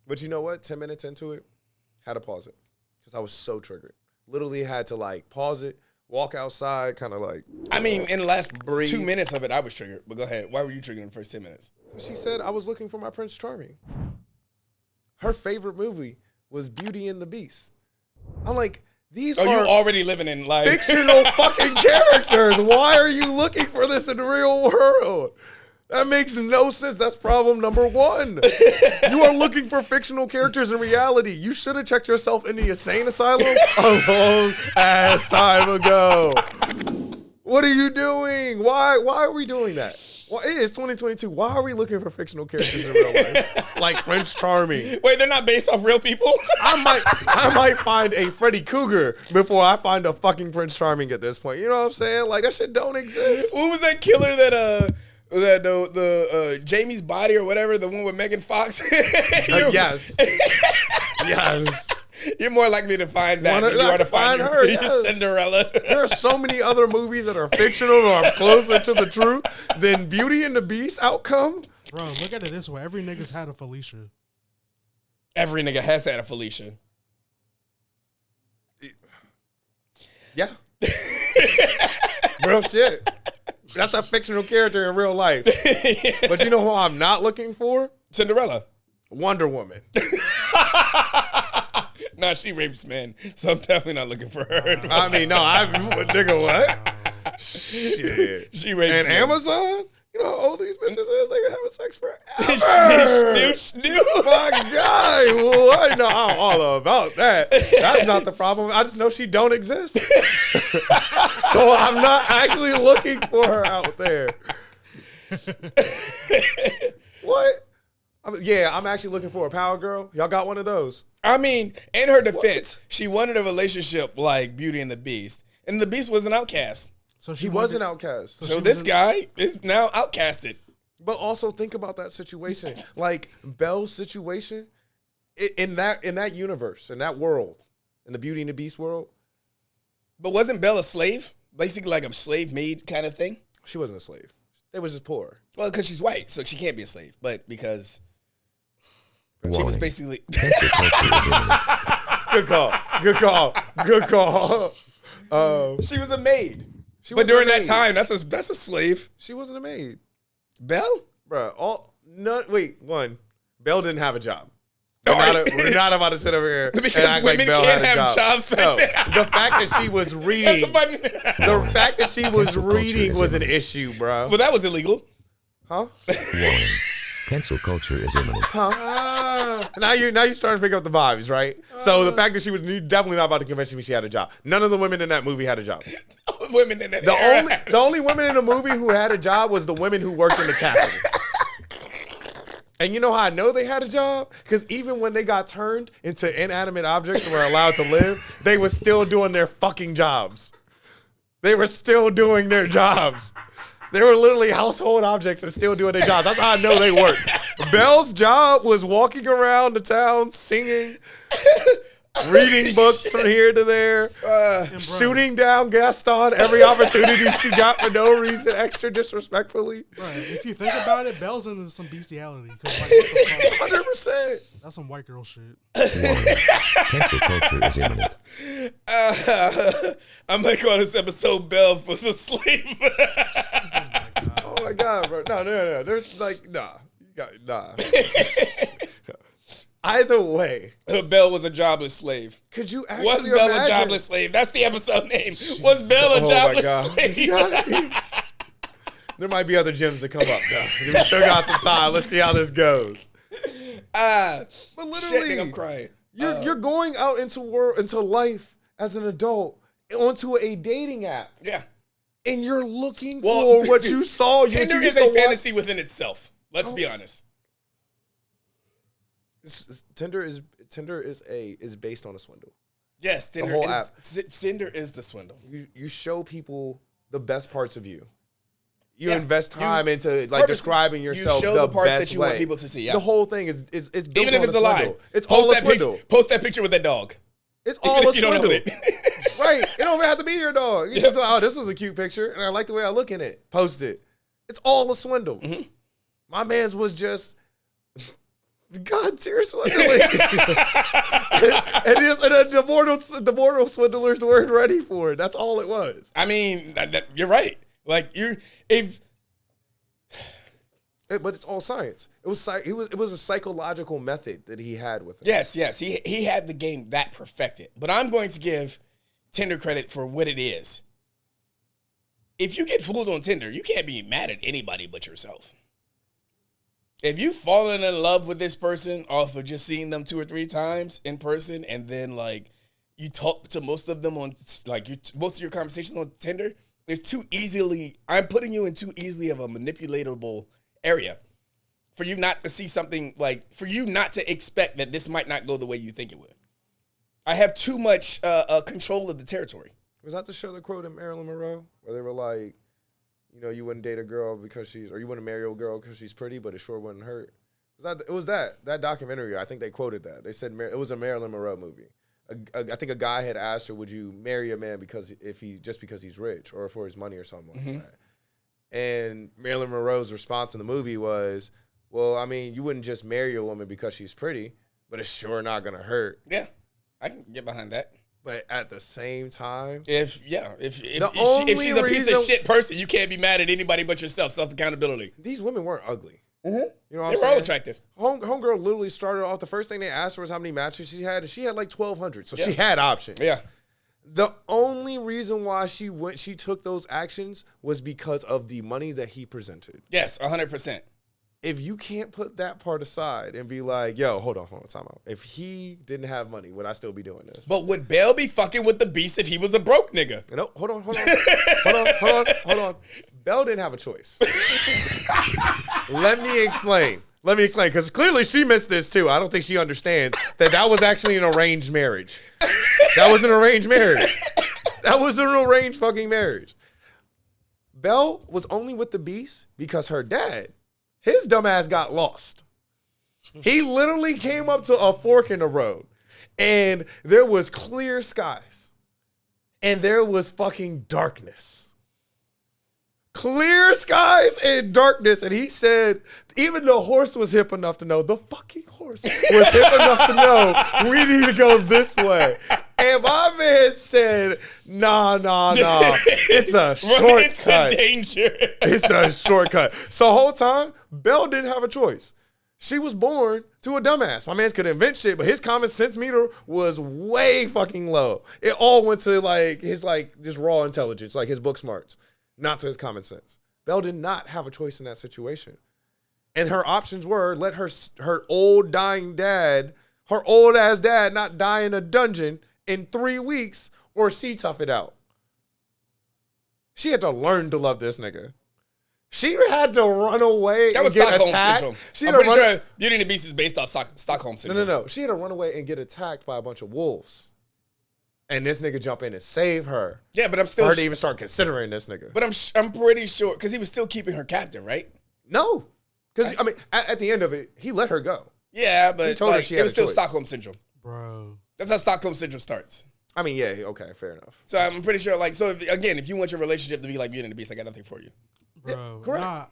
But you know what? 10 minutes into it, had to pause it because I was so triggered. Literally had to like pause it, walk outside, kind of like. I mean, in the last breathe. 2 minutes of it, I was triggered. But go ahead. Why were you triggered in the first 10 minutes? She said I was looking for my Prince Charming. Her favorite movie was Beauty and the Beast. I'm like, these are you already living in life. fictional fucking characters. Why are you looking for this in the real world? That makes no sense. That's problem number one. You are looking for fictional characters in reality. You should have checked yourself in the insane asylum a long ass time ago. What are you doing? Why are we doing that? Well, it is 2022. Why are we looking for fictional characters in real life? Like Prince Charming. Wait, they're not based off real people? I might find a Freddy Krueger before I find a fucking Prince Charming at this point. You know what I'm saying? Like, that shit don't exist. What was that killer that the Jamie's Body or whatever, the one with Megan Fox? Yes. Yes. You're more likely to find that than you are to find her. your Yes. Cinderella. There are so many other movies that are fictional or are closer to the truth than Beauty and the Beast outcome. Bro, look at it this way. Every nigga's had a Felicia. Every nigga has had a Felicia. Yeah. Real shit. That's a fictional character in real life. But you know who I'm not looking for? Cinderella. Wonder Woman. Nah, she rapes men, so I'm definitely not looking for her. I mean, no, nigga, what? Shit. She rapes And men. Amazon? You know how old these bitches is? They been having sex forever. Snoo. My God. Well, I know all about that. That's not the problem. I just know she don't exist. So I'm not actually looking for her out there. What? I'm actually looking for a power girl. Y'all got one of those? I mean, in her defense, she wanted a relationship like Beauty and the Beast. And the Beast was an outcast. So He was an outcast. So this guy is now outcasted. But also think about that situation. Like Belle's situation in that universe, in that world, in the Beauty and the Beast world. But wasn't Belle a slave? Basically like a slave maid kind of thing? She wasn't a slave. They was just poor. Well, because she's white, so she can't be a slave. But because she was Warning. basically... Cancel culture is imminent. Good call. Good call. Good call. she was a maid. She But wasn't a during that maid. time, that's a slave. She wasn't a maid. Belle? Bruh, Belle didn't have a job. We're not about to sit over here and Because act like women Belle can't had a have job. jobs back No, then. the fact that she was reading, the fact that she was Cancel culture reading is was an imminent. issue, bro. Well, that was illegal. Huh? Warning. Cancel culture is imminent. Now you're starting to pick up the vibes, right? So the fact that she was definitely not about to convince me she had a job. None of the women in that movie had a job. Women in that The era. only women in the movie who had a job was the women who worked in the castle. And you know how I know they had a job? Because even when they got turned into inanimate objects and were allowed to live, they were still doing their fucking jobs. They were still doing their jobs. They were literally household objects and still doing their jobs. That's how I know they worked. Belle's job was walking around the town singing, reading books from here to there, shooting down Gaston every opportunity she got for no reason, extra disrespectfully. Right. If you think about it, Belle's into some bestiality. 'Cause, like, what the fuck? 100%. That's some white girl shit. Warning. Cancel culture is imminent. I'm going to call this episode Belle was a slave. Oh my God, bro. No. There's like, nah. Nah. Either way, Belle was a jobless slave. could you actually Was Belle imagine? a jobless slave? That's the episode name. Was Belle a Oh my jobless God. slave? Yikes. There might be other gems to come up, though. We still got some time. Let's see how this goes. But literally, Shit, nigga, I'm crying. You're going out into life as an adult onto a dating app, Yeah. and you're looking Well, for what you saw. Tinder you is used to a watch- fantasy within itself. Let's be honest. Tinder is based on a swindle. Yes, Tinder whole is, app. Tinder is the swindle. You show people the best parts of you. You Yeah. invest time into like purposely- describing yourself. You show the parts that you want people to see. Yeah. The whole thing is built Even if on it's a swindle. lie. It's Post all a that swindle. Post that picture with that dog. It's Even all a if you don't swindle. own it. Right. It don't even have to be your dog. You just go, oh, this was a cute picture, and I like the way I look in it. Post it. It's all a swindle. Mm-hmm. My man's was just God tier swindling. and the mortal swindlers weren't ready for it. That's all it was. I mean, you're right. Like But it's all science. It was a psychological method that he had with it. Yes. He had the game that perfected. But I'm going to give Tinder credit for what it is. If you get fooled on Tinder, you can't be mad at anybody but yourself. If you've fallen in love with this person off of just seeing them 2 or 3 times in person, and then like you talk to most of them on like most of your conversations on Tinder, I'm putting you in too easily of a manipulatable area for you not to see something, like for you not to expect that this might not go the way you think it would. I have too much control of the territory. Was that the show that quoted Marilyn Monroe, where they were like, you know, you wouldn't date a girl because or you wouldn't marry a girl because she's pretty, but it sure wouldn't hurt. It was that documentary. I think they quoted that. They said it was a Marilyn Monroe movie. I think a guy had asked her, "Would you marry a man because he's rich or for his money or something like that?" And Marilyn Monroe's response in the movie was, "Well, I mean, you wouldn't just marry a woman because she's pretty, but it's sure not gonna hurt." Yeah, I can get behind that. But at the same time, if she's a piece of shit person, you can't be mad at anybody but yourself. Self accountability. These women weren't ugly. Mm-hmm. You know what I'm they were saying? all attractive. Homegirl literally started off, the first thing they asked her was how many matches she had, and she had like 1,200. So she had options. Yeah. The only reason why she took those actions was because of the money that he presented. Yes, 100%. If you can't put that part aside and be like, yo, hold on, time out. If he didn't have money, would I still be doing this? But would Bell be fucking with the Beast if he was a broke nigga? No, hold on. Belle didn't have a choice. Let me explain, because clearly she missed this too. I don't think she understands that was actually an arranged marriage. That was an arranged marriage. That was an arranged fucking marriage. Belle was only with the Beast because her dad, his dumbass, got lost. He literally came up to a fork in the road, and there was clear skies, and there was fucking darkness. Clear skies and darkness. And he said, even the horse was hip enough to know, the fucking horse was hip enough to know we need to go this way. And my man said, nah. It's a shortcut. Into danger. It's a shortcut. So the whole time, Belle didn't have a choice. She was born to a dumbass. My man could invent shit, but his common sense meter was way fucking low. It all went to like his just raw intelligence, like his book smarts. Not to his common sense. Belle did not have a choice in that situation. And her options were let her old ass dad not die in a dungeon in 3 weeks, or she tough it out. She had to learn to love this nigga. She had to run away that was and get Stockholm attacked. Syndrome. I'm pretty sure Beauty and the Beast is based off Stockholm Syndrome. No. She had to run away and get attacked by a bunch of wolves. And this nigga jump in and save her. Yeah, but I'm still... For her to even start considering this nigga. But I'm pretty sure... Because he was still keeping her captive, right? No. Because, I mean, at the end of it, he let her go. Yeah, but told her she had it was still choice. Stockholm Syndrome. Bro. That's how Stockholm Syndrome starts. I mean, yeah, okay, fair enough. So I'm pretty sure, if you want your relationship to be like Beauty and the Beast, I got nothing for you. Bro. Yeah, correct. Nah,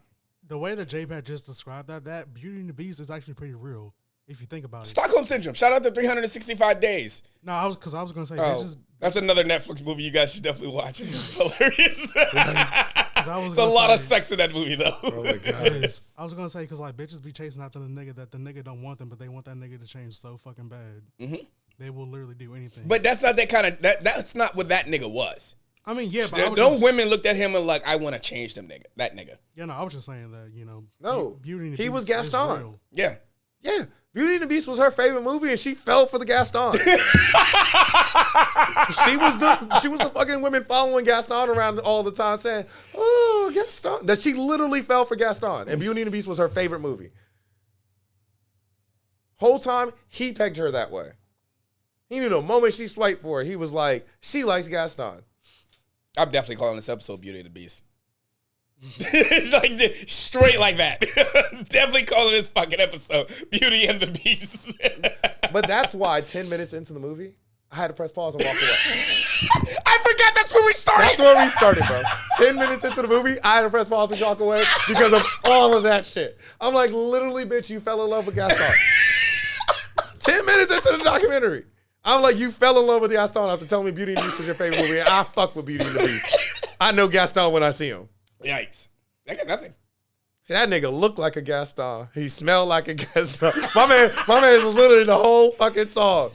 the way that JPat just described that Beauty and the Beast is actually pretty real, if you think about it. Stockholm Syndrome. Shout out to 365 Days. No, I was going to say... Oh, that's another Netflix movie you guys should definitely watch. It's hilarious. There's a lot of sex in that movie, though. Oh, my God. It is. I was going to say, because like bitches be chasing after the nigga that the nigga don't want them, but they want that nigga to change so fucking bad. Mm-hmm. They will literally do anything. But that's not that kind of... That's not what that nigga was. I mean, yeah, but no women looked at him and like, I want to change that nigga. Yeah, no, I was just saying that, No, Beauty and the he Beast was is Gaston. real. Yeah. Yeah. Beauty and the Beast was her favorite movie, and she fell for the Gaston. she was the fucking women following Gaston around all the time, saying, "Oh, Gaston." That she literally fell for Gaston, and Beauty and the Beast was her favorite movie. Whole time he pegged her that way. He knew the moment she swiped for it, he was like, "She likes Gaston." I'm definitely calling this episode Beauty and the Beast. Like straight like that. Definitely calling this fucking episode Beauty and the Beast. But that's why 10 minutes into the movie, I had to press pause and walk away. I forgot that's where we started. That's where we started, bro. 10 minutes into the movie, I had to press pause and walk away because of all of that shit. I'm like, literally, bitch, you fell in love with Gaston. says that to the documentary. I'm like, you fell in love with Gaston after telling me Beauty and the Beast was your favorite movie. And I fuck with Beauty and the Beast. I know Gaston when I see him. Yikes. I got nothing. That nigga looked like a Gaston. He smelled like a Gaston. My man is literally the whole fucking song.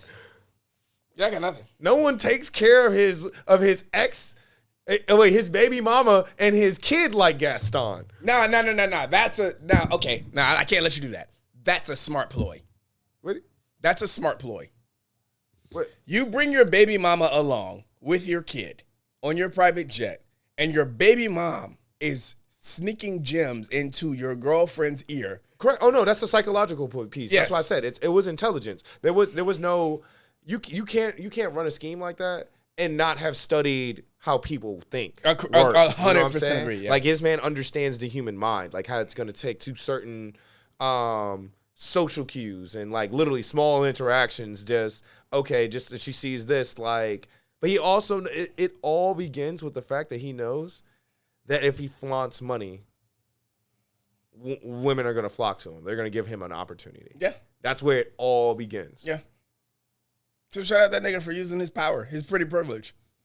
Yeah, I got nothing. No one takes care of his ex, his baby mama and his kid like Gaston. No. Okay. I can't let you do that. That's a smart ploy. What? That's a smart ploy. What? You bring your baby mama along with your kid on your private jet, and your baby mom is sneaking gems into your girlfriend's ear. Correct. Oh no, that's a psychological piece. Yes. That's why I said it was intelligence. There was no you can't run a scheme like that and not have studied how people think. 100% agree. Yeah. Like his man understands the human mind, like how it's going to take to certain social cues and like literally small interactions. Just that she sees this like, but he also it all begins with the fact that he knows that if he flaunts money, women are going to flock to him. They're going to give him an opportunity. Yeah. That's where it all begins. Yeah. So shout out that nigga for using his power, his pretty privilege.